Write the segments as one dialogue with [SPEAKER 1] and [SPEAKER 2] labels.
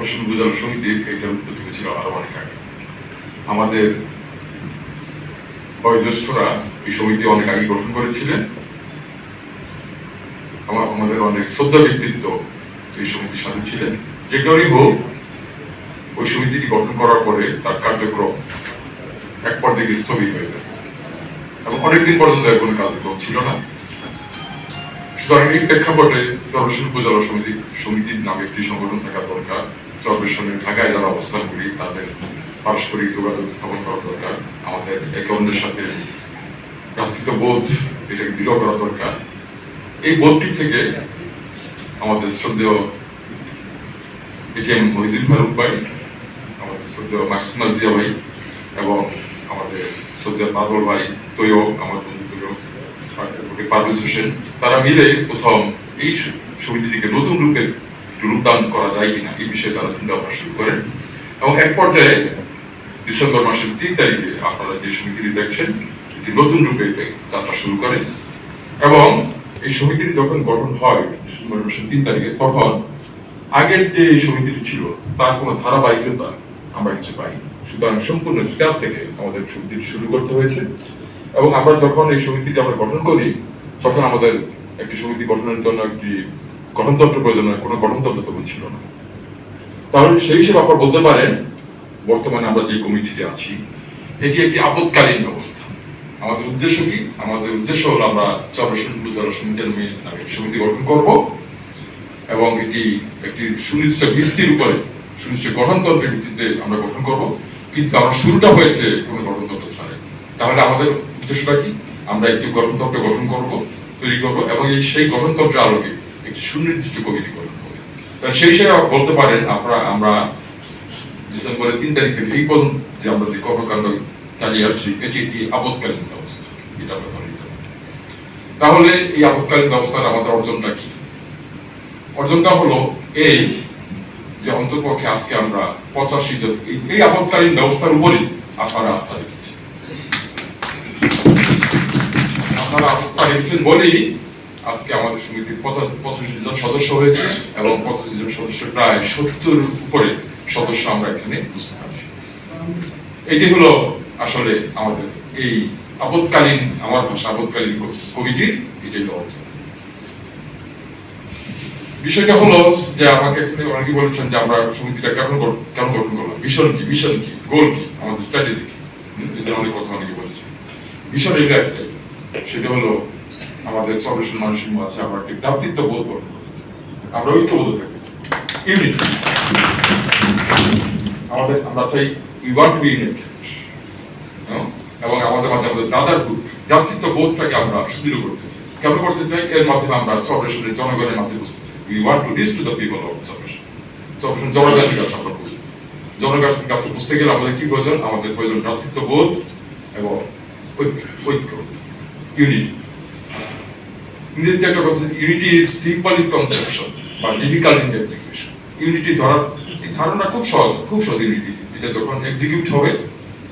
[SPEAKER 1] চরবেশন উপজেলা সমিতির এটার উৎপত্তি হয়েছিল আরো অনেক আগে। আমাদের বয়োজ্যেষ্ঠরা এই সমিতি অনেক আগে গঠন করেছিলেন। আমাদের অনেক শ্রদ্ধা ব্যক্তিত্ব এই সমিতির সাথে ছিলেন। যে কারণেই হোক, ওই সমিতিটি গঠন করার পরে তার কার্যক্রম এক পর্যায়ে স্থগিত হয়ে যায় এবং অনেকদিন পর্যন্ত কোনো কার্যক্রম ছিল না। সুতরাং এই প্রেক্ষাপটে চরবেশন উপজেলা সমিতির নামে একটি সংগঠন থাকা দরকার। চরবেশনের ঢাকায় যারা অবস্থান করি তাদের পারস্পরিক যোগাযোগ স্থাপন করা দরকার। আমাদের একে অন্যের সাথে ভ্রাতৃত্ববোধ এটাকে দৃঢ় করা দরকার। এই বোধটি থেকে আমাদের শ্রদ্ধেয় এটিএম মহিদুল ফারুক ভাই, আমাদের শ্রদ্ধেয় মাসুদ দিয়া ভাই এবং আমাদের শ্রদ্ধেয় পাগল ভাই তৈয়, আমার বন্ধু পারভেজ হোসেন, তারা মিলে প্রথম এই সমিতিটিকে নতুন রূপে রূপদান করা যায় কিনা এই বিষয়ে তারা চিন্তা ভাবনা শুরু করেন এবং এক পর্যায়ে ডিসেম্বর মাসের 3 তারিখে আপনারা যে সমিতিটি দেখছেন এটি নতুন রূপে যাত্রা শুরু করে এবং এই সমিতিটি যখন গঠন হয় ডিসেম্বর মাসের 3 তারিখে, তখন আগের যে সমিতিটি ছিল তার কোনো ধারাবাহিকতা আমরা কিছু পাই। সুতরাং সম্পূর্ণ স্ক্র্যাচ থেকে আমাদের সমিতিটি শুরু করতে হয়েছে এবং আমরা যখন এই সমিতিটি আমরা গঠন করি তখন আমাদের একটি সমিতি গঠনের জন্য একটি গঠনতন্ত্র প্রয়োজন, কোনো গঠনতন্ত্র তখন ছিল না। তাহলে সেই হিসেবে আপনারা বলতে পারেন বর্তমানে আমরা যে কমিটিতে আছি এটি একটি আপদকালীন ব্যবস্থা। আমাদের উদ্দেশ্য কি? আমাদের উদ্দেশ্য হলো আমরা চরবেশন উপজেলা সমিতির নামে সমিতি গঠন করব এবং এটি একটি সুনির্দিষ্ট ভিত্তির উপরে, সুনির্দিষ্ট গঠনতন্ত্রের ভিত্তিতে আমরা গঠন করব। কিন্তু আমার শুরুটা হয়েছে কোনো গঠনতন্ত্র ছাড়া। তাহলে আমাদের উদ্দেশ্যটা কি? আমরা একটি গঠনতন্ত্র গঠন করব, তৈরি করব এবং সেই গঠনতন্ত্রের আলোকে একটি সুনির্দিষ্ট কমিটি গঠন করব। তাহলে সেই হিসেবে বলতে পারেন আমরা ডিসেম্বরের 3 তারিখ থেকে এই পর্যন্ত যে আমরা যে কর্মকাণ্ড চালিয়ে আসছি এটি একটি আপদকালীন ব্যবস্থা, এটা আমরা ধরে নিতে পারি। তাহলে এই আপদকালীন ব্যবস্থার আমাদের অর্জনটা কি? অর্জনটা হলো এই যে অন্ততপক্ষে আজকে আমরা 85 জন এই আপদকালীন ব্যবস্থার উপরেই আপনারা আস্থা রেখেছেন। আপনারা আস্থা রেখেছেন বলেই আজকে আমাদের সমিতির 85 জন সদস্য হয়েছে এবং 85 জন সদস্য প্রায় 70 উপরে সদস্য আমরা এখানে উপস্থিত আছি। এটি হলো আসলে আমাদের এই আপদকালীন, আমার ভাষা আপদকালীন কমিটির এটাই অর্জন। বিষয়টা হলো যে আমাকে অনেকে বলেছেন যে আমরা সমিতিটা কেন গঠন করলাম, মিশন কি, গোল কি, আমাদের স্ট্র্যাটেজি কি, এটা অনেক কথা অনেকে বলেছেন। মিশন এটা একটাই, সেটা হলো আমাদের চরবেশন মানুষের মাঝে আমরা একটি ভ্রাতৃত্ববোধ গঠন করতে চাই, আমরা ঐক্যবদ্ধ থাকতে চাই, ইউনিটি। আমরা চাই we want to B United এবং আমাদের মাঝে আমাদের ব্রাদারহুড, ভ্রাতৃত্ববোধটাকে আমরা সুদৃঢ় করতে চাই। কেন করতে চাই? এর মাধ্যমে আমরা চরবেশনের জনগণের মাঝে বসতে চাই। We want to reach to the people of চরবেশন। চরবেশন জনগণের কাছে আমরা বুঝি। জনগণের কাছে বুঝতে গেলে আমাদের কি প্রয়োজন? আমাদের প্রয়োজন ভ্রাতৃত্ববোধ এবং ঐক্য, ইউনিটি। ইংরেজিতে একটা কথা, unity is simple in conception বা ডিফিকাল্ট ইন এক্সিকিউশন। ইউনিটি ধরার এই ধারণা খুব সহজ ইউনিটি, এটা যখন এক্সিকিউট হবে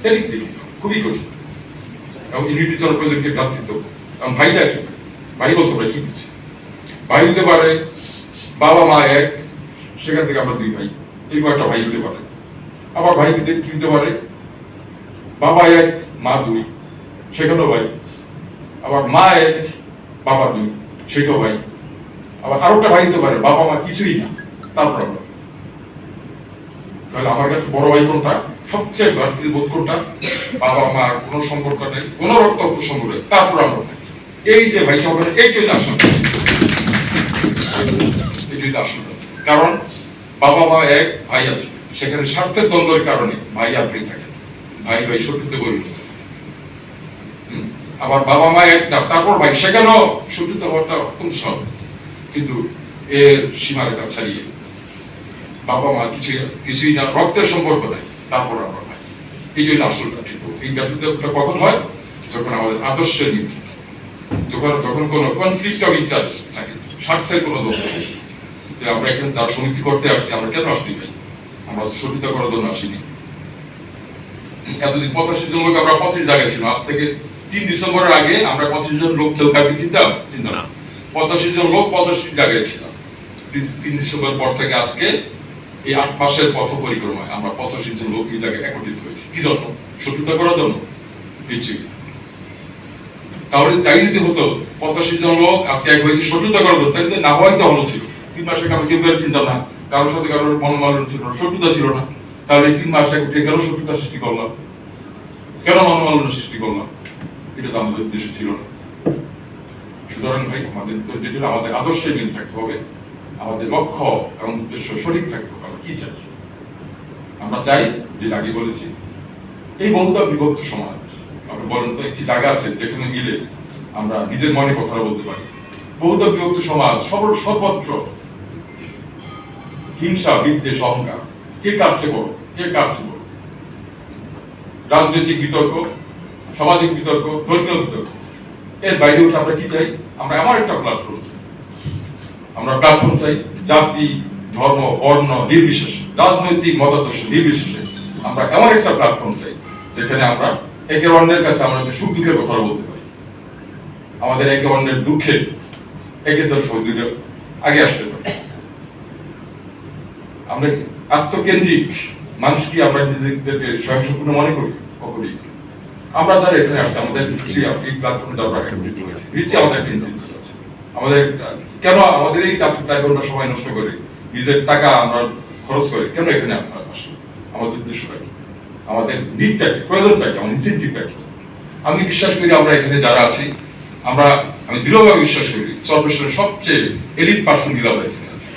[SPEAKER 1] ভেরি ডিফিকাল্ট, খুবই কঠিন। এবং ইউনিটির জন্য প্রয়োজন কি? ভ্রাতৃত্ববোধ। এবং ভাইটা কি? ভাই বলতে পারে কি বুঝছি? ভাই হতে পারে বাবা মা এক, সেখান থেকে আমরা 2 ভাই, এরকম একটা ভাই হতে পারে। আবার ভাই কি হতে পারে? বাবা এক মা 2, সেখানেও ভাই। আবার মা এক বাবা 2, সেটাও ভাই। আবার আরেকটা ভাই হতে পারে বাবা মা কিছুই না, তারপর আমরা। তাহলে আমার কাছে বড় ভাই কোনটা? সবচেয়ে ভ্রাতৃত্ববোধ কোনটা? বাবা মার কোনো সম্পর্ক নেই, কোনো রক্ত সম্পর্ক নেই, তারপর আমরা ভাই। এই যে ভাইটা হবে, এইটাই আসল, কারণ বাবা মা এক, ভাই আছে, সেখানে স্বার্থের দ্বন্দ্বের কারণে ভাই আর ভাই থাকে, ভাই শত্রুতে পরিণত। আবার বাবা মা এক না, তারপর ভাই, সেখানেও শত্রুতা হওয়াটা অত্যন্ত সহজ। কিন্তু এর সীমারেখা ছাড়িয়ে বাবা মা কিছুই না, রক্তের সম্পর্ক নাই, তারপর আমরা ভাই। এইটাই আসল ভ্রাতৃত্ববোধ। এই ভ্রাতৃত্ববোধটা কখন হয়? যখন আমাদের আদর্শের নীতি, যখন কোনো কনফ্লিক্ট অফ ইন্টারেস্ট থাকে, স্বার্থের কোনো দ্বন্দ্ব থাকে। যে আমরা এখানে তার সমিতি করতে আসছি, আমরা কেন আসছি ভাই? আমরা শত্রুতা করার জন্য আসিনি। এতদিন 85 জন লোক, আমরা 25 জায়গায় ছিলাম। আজ থেকে 3 ডিসেম্বরের আগে আমরা 25 জন লোক কেউ কাউকে চিনতাম না। 85 জন লোক 85 জায়গায় ছিলাম। 3 ডিসেম্বর পর থেকে আজকে এই 8 মাসের পথ পরিক্রমায় আমরা 85 জন লোক এই জায়গায় একত্রিত হয়েছি। কি জন্য? শত্রুতা করার জন্য? নিশ্চয়ই। তাহলে তাই যদি হতো 85 জন লোক আজকে এক হয়েছে শত্রুতা করার জন্য, তাহলে না হওয়াই তো ভালো ছিল। 3 মাসে আমরা কেউ চিন্তা না, কারোর সাথে কারোর মনোমালিন্য ছিল না, শত্রুতা ছিল না। তাহলে 3 মাসে উঠে কেন শত্রুতা সৃষ্টি করলাম? কেন মনোমালিন্য সৃষ্টি করলাম? এটা তো আমাদের উদ্দেশ্য ছিল না। সুতরাং ভাই, আমাদের ভিতরে যেটা আমাদের আদর্শে মিল থাকতে হবে, আমাদের লক্ষ্য এবং উদ্দেশ্য সঠিক থাকতে হবে। আমরা কি চাই? আমরা চাই, যে আগে বলেছি, এই বহুদা বিভক্ত সমাজ। আপনি বলেন তো, একটি জায়গা আছে যেখানে গেলে আমরা নিজের মনে কথা বলতে পারি। বহুদা বিভক্ত সমাজ, সর্বত্র হিংসা, বিদ্বেষ, অহংকার। কে কার চেয়ে বড়, কে কার চেয়ে বড়? রাজনৈতিক বিতর্ক, সামাজিক বিতর্ক, ধর্মীয় বিতর্ক। এর বাইরে উঠে আমরা কি চাই? আমরা এমন একটা প্ল্যাটফর্ম চাই। আমরা প্ল্যাটফর্ম চাই জাতি, ধর্ম, বর্ণ নির্বিশেষে, রাজনৈতিক মতাদর্শ নির্বিশেষে আমরা এমন একটা প্ল্যাটফর্ম চাই যেখানে আমরা একে অন্যের কাছে আমাদের সুখ দুঃখের কথা বলতে পারি। আমাদের একে অন্যের দুঃখে একে দূরে আগে আসতে পারি। আমরা আত্মকেন্দ্রিক মানুষ কি আমরা নিজেদেরকে স্বয়ংসম্পূর্ণ মনে করি? কখনই। আমরা যারা এখানে আসছে, আমাদের এই প্ল্যাটফর্মে যারা একত্রিত হয়েছে, নিশ্চয়ই আমাদের প্রিন্সিপাল আছে। আমাদের কেন আমাদের এই কাছে 4 ঘন্টা সময় নষ্ট করে, নিজের টাকা আমরা খরচ করে কেন এখানে আসি? আমাদের উদ্দেশ্যটা কি? আমাদের নিডটা কি? প্রয়োজনটা কি? আমাদের ইনসেন্টিভটা কি? আমি বিশ্বাস করি আমরা এখানে যারা আছি, আমি দৃঢ়ভাবে বিশ্বাস করি চরপেশনের সবচেয়ে এলিট পার্সন গুলো আমরা এখানে আছি।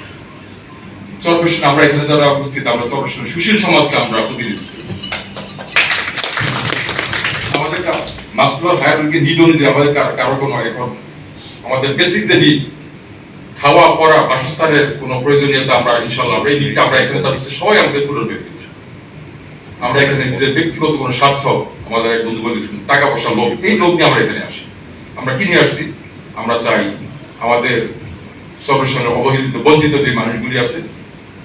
[SPEAKER 1] চরপেশন আমরা এখানে যারা উপস্থিত, আমরা চরপেশনের সুশীল সমাজকে আমরা প্রতিনিধিত্ব করি। আমাদের মাসলোর হায়ারার্কি নিড অনুযায়ী আমাদের কারো কোনো এখন আমাদের বেসিক যে নিড, খাওয়া পড়া বাসস্থানের কোনো প্রয়োজনীয়তা আমরা ইনশাআল্লাহ এই নিডটা আমরা এখানে যারা সবাই আমাদের পূরণ করে দিচ্ছি। আমরা এখানে নিজের ব্যক্তিগত কোনো স্বার্থ, আমাদের এক বন্ধু বলেছেন টাকা পয়সা লোভ, এই লোভ নিয়ে আমরা এখানে আসি। আমরা কি নিয়ে আসছি? আমরা চাই আমাদের চরপেশনের অবহেলিত বঞ্চিত যে মানুষগুলি আছে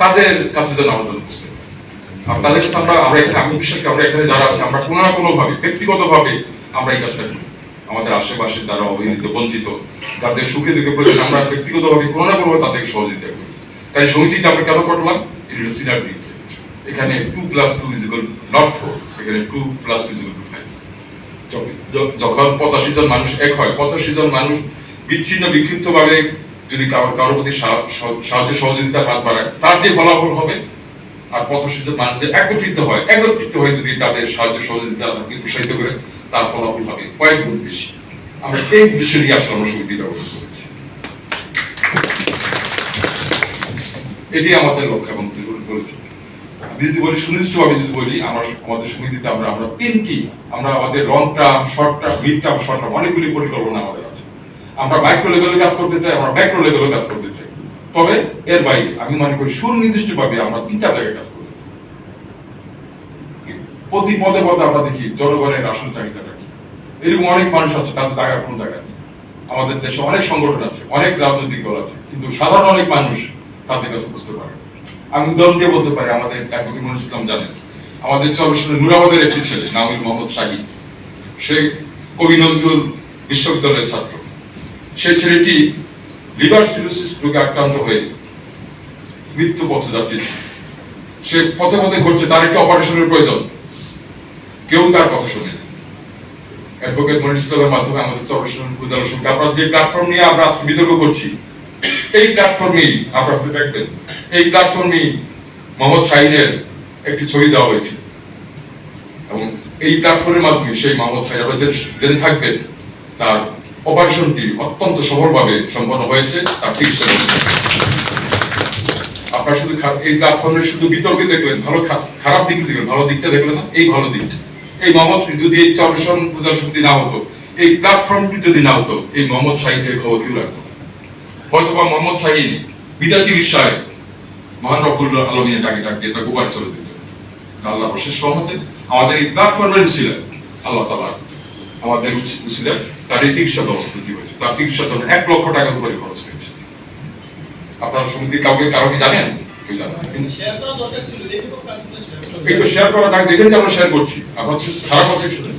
[SPEAKER 1] তাদের কাছে যেন আমাদের বুঝতে পারি। আর তাদের কাছে আমরা এখানে, আমি বিশ্বাস করি আমরা এখানে যারা আছে আমরা কোনো না কোনো ভাবে ব্যক্তিগতভাবে আমরা এই কাজটা করি। আমাদের আশেপাশে যারা অবহেলিত বঞ্চিত, তাদের সুখে দুঃখে প্রয়োজন আমরা ব্যক্তিগতভাবে কোনো না কোনোভাবে তাদেরকে সহযোগিতা করি। তাই সমিতিটা আমরা কেন করলাম? এটা সিনার্জি। এখানে 2+2 = not 4, এখানে 2+2 = 5। যখন 85 জন মানুষ এক হয়, 85 জন মানুষ বিচ্ছিন্ন বিক্ষিপ্ত ভাবে যদি কারোর প্রতি সাহায্য সহযোগিতার হাত বাড়ায়, তার যে ফলাফল হবে, আর 85 জন মানুষ যে একত্রিত হয় যদি তাদের সাহায্য সহযোগিতাকে প্রসারিত করে, তার ফলাফল হবে কয়েক গুণ বেশি। আমরা এই উদ্দেশ্য নিয়ে আসলে আমরা সমিতি ব্যবহার করেছি। এটি আমাদের লক্ষ্য এবং বলেছি। যদি বলি সুনির্দিষ্টভাবে যদি বলি, আমাদের সমিতিতে আমরা 3টি আমরা আমাদের long term, short term, mid term, short term অনেকগুলি পরিকল্পনা আমাদের আছে। আমরা মাইক্রো লেভেলে কাজ করতে চাই, আমরা ম্যাক্রো লেভেলে কাজ করতে চাই। তবে এর বাইরে আমি মনে করি সুনির্দিষ্টভাবে আমরা 3টা জায়গায় কাজ করতে চাই। প্রতি পদে পদে আমরা দেখি জনগণের আসল চাহিদাটা কি। এরকম অনেক মানুষ আছে, তাদের জায়গা কোনো জায়গা নেই। আমাদের দেশে অনেক সংগঠন আছে, অনেক রাজনৈতিক দল আছে, কিন্তু সাধারণ অনেক মানুষ তাদের কাছে বুঝতে পারে। আমি উদাহরণ দিয়ে বলতে পারি, আমাদের অ্যাডভোকেট মনিরুল ইসলাম জানেন, আমাদের চরপেশনের নূরাবাদের একটি ছেলে নামিল মোহাম্মদ শাহিদ, সে কবি নজরুল বিশ্ববিদ্যালয়ের ছাত্র। সেই ছেলেটি লিভার সিরোসিস রোগে আক্রান্ত হয়ে মৃত্যু পথযাত্রী ছিল। সে পথে পথে ঘুরছে, তার একটি অপারেশনের প্রয়োজন, কেউ তার কথা শুনে। অ্যাডভোকেট মনিরুল ইসলামের মাধ্যমে আমাদের চরপেশনের উপজেলা সমিতি, আমরা যে প্ল্যাটফর্ম নিয়ে আমরা বিতর্ক করছি, এই প্ল্যাটফর্মেই আপনারা দেখবেন, এই প্ল্যাটফর্মেই মোহাম্মদ শাহিনের একটি ছবি দেওয়া হয়েছে এবং এই প্ল্যাটফর্মের মাধ্যমে সেই মোহাম্মদ শাহিন আপনারা জেনে থাকবেন তার অপারেশনটি অত্যন্ত সফলভাবে সম্পন্ন হয়েছে, তার চিকিৎসা হয়েছে। আপনারা শুধু এই প্ল্যাটফর্মের শুধু বিতর্কে দেখলেন, খারাপ দিক দেখলেন, ভালো দিকটা দেখলেন না। এই ভালো দিকটা, এই মোহাম্মদ শাহিন যদি এই চরপেশন উপজেলা সমিতি না হতো, এই প্ল্যাটফর্মটি যদি না হতো, এই মোহাম্মদ শাহিনের খবর কেউ রাখতো। হয়তোবা মোহাম্মদ শাহিন বিনা চিকিৎসায় মহান রব্বুল আলামিনের ডাক দিয়ে তাকে উপরে চলে যেত। আল্লাহ অশেষ রহমতে আমাদের এই প্ল্যাটফর্মের ছিলেন আল্লাহ তাআলা আমাদের ছিলেন, তার এই চিকিৎসা ব্যবস্থা কি হয়েছে, তার চিকিৎসার জন্য 1 লক্ষ টাকা উপরে খরচ হয়েছে। আপনার সমিতি কারো কি জানেন? কেউ জানেন? এই তো শেয়ার করা থাকে, দেখেন যে আমরা শেয়ার করছি। আপনার খারাপ কথা শুনে